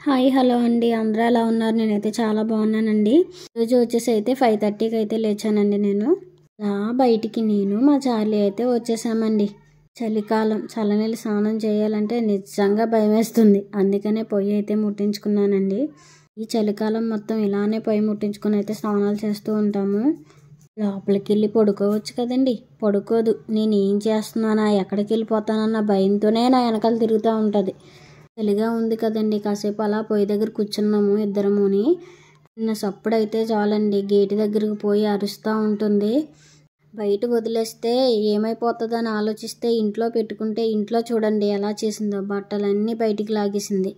Hi hello అండి, అందరూ ఎలా ఉన్నారు? నేనైతే చాలా బాగున్నానండి. ఈరోజు వచ్చేసి అయితే 5:30కి అయితే లేచానండి. నేను బయటికి మా చార్లీ అయితే వచ్చేసామండి. చలికాలం చల్లనీళ్ళు స్నానం చేయాలంటే నిజంగా భయం వేస్తుంది. అందుకనే పొయ్యి అయితే ముట్టించుకున్నానండి. ఈ చలికాలం మొత్తం ఇలానే పొయ్యి ముట్టించుకుని అయితే స్నానాలు చేస్తూ ఉంటాము. లోపలికి వెళ్ళి పడుకోవచ్చు కదండి, పడుకోదు. నేను ఏం చేస్తున్నానా, ఎక్కడికి వెళ్ళిపోతానన్న భయంతోనే నా వెనకాల తిరుగుతూ ఉంటుంది. చలిగా ఉంది కదండి, కాసేపు అలా పొయ్యి దగ్గర కూర్చున్నాము ఇద్దరముని. నిన్న సప్పుడైతే చాలండి గేటు దగ్గరకు పోయి అరుస్తూ ఉంటుంది. బయట వదిలేస్తే ఏమైపోతుందని ఆలోచిస్తే ఇంట్లో పెట్టుకుంటే ఇంట్లో చూడండి ఎలా చేసిందో, బట్టలన్నీ బయటికి లాగేసింది.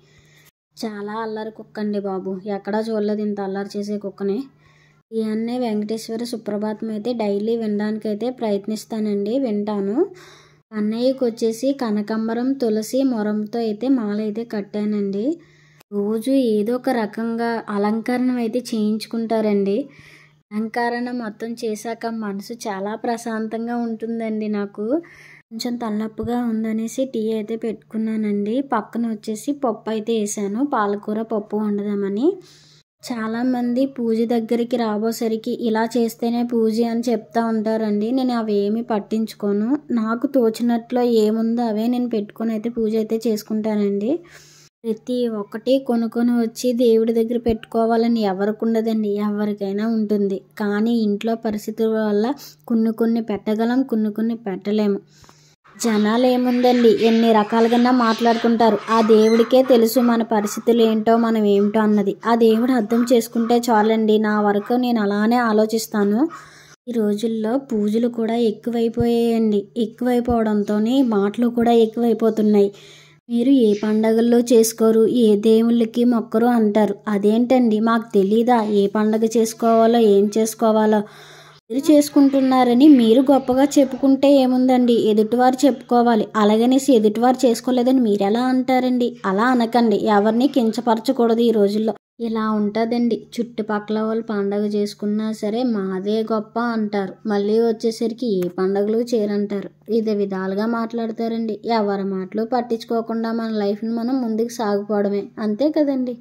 చాలా అల్లరి కుక్క అండి బాబు, ఎక్కడా చూడలేదు ఇంత అల్లరి చేసే కుక్కని. ఈ అన్నే వెంకటేశ్వర సుప్రభాతం అయితే డైలీ వినడానికైతే ప్రయత్నిస్తానండి, వింటాను. అన్నయ్యకి వచ్చేసి కనకాంబరం తులసి మొరంతో అయితే మాల అయితే కట్టానండి. రోజు ఏదో ఒక రకంగా అలంకరణ అయితే చేయించుకుంటారండి. అలంకరణ మొత్తం చేశాక మనసు చాలా ప్రశాంతంగా ఉంటుందండి. నాకు కొంచెం తలనొప్పిగా ఉందనేసి టీ అయితే పెట్టుకున్నానండి. పక్కన వచ్చేసి పప్పు అయితే వేసాను, పాలకూర పప్పు వండుదామని. చాలామంది పూజ దగ్గరికి రాబోసరికి ఇలా చేస్తేనే పూజ అని చెప్తా ఉంటారండి. నేను అవేమి పట్టించుకోను. నాకు తోచినట్లో ఏముందో అవే నేను పెట్టుకొని అయితే పూజ అయితే చేసుకుంటానండి. ప్రతి ఒక్కటి కొనుక్కొని వచ్చి దేవుడి దగ్గర పెట్టుకోవాలని ఎవరికి ఉండదండి, ఎవరికైనా ఉంటుంది. కానీ ఇంట్లో పరిస్థితుల వల్ల కొన్ని పెట్టగలం, కొన్ని పెట్టలేము. జనాలు ఏముందండి, ఎన్ని రకాలుగా మాట్లాడుకుంటారు. ఆ దేవుడికే తెలుసు మన పరిస్థితులు ఏంటో, మనం ఏమిటో అన్నది. ఆ దేవుడు అర్థం చేసుకుంటే చాలండి. నా వరకు నేను అలానే ఆలోచిస్తాను. ఈ రోజుల్లో పూజలు కూడా ఎక్కువైపోయాయండి. ఎక్కువైపోవడంతో మాటలు కూడా ఎక్కువైపోతున్నాయి. మీరు ఏ పండగల్లో చేసుకోరు, ఏ దేవుళ్ళకి మొక్కరు అంటారు. అదేంటండి, మాకు తెలీదా ఏ పండగ చేసుకోవాలో, ఏం చేసుకోవాలో? మీరు చేసుకుంటున్నారని మీరు గొప్పగా చెప్పుకుంటే ఏముందండి, ఎదుటివారు చెప్పుకోవాలి. అలాగనేసి ఎదుటివారు చేసుకోలేదని మీరు ఎలా అంటారండి? అలా అనకండి, ఎవరిని కించపరచకూడదు. ఈ రోజుల్లో ఇలా ఉంటుందండి. చుట్టుపక్కల వాళ్ళు పండగ చేసుకున్నా సరే మాదే గొప్ప అంటారు. మళ్ళీ వచ్చేసరికి ఏ పండగలు చేయరంటారు. ఇదే విధాలుగా మాట్లాడతారండి. ఎవరి మాటలు పట్టించుకోకుండా మన లైఫ్ని మనం ముందుకు సాగిపోవడమే, అంతే కదండి.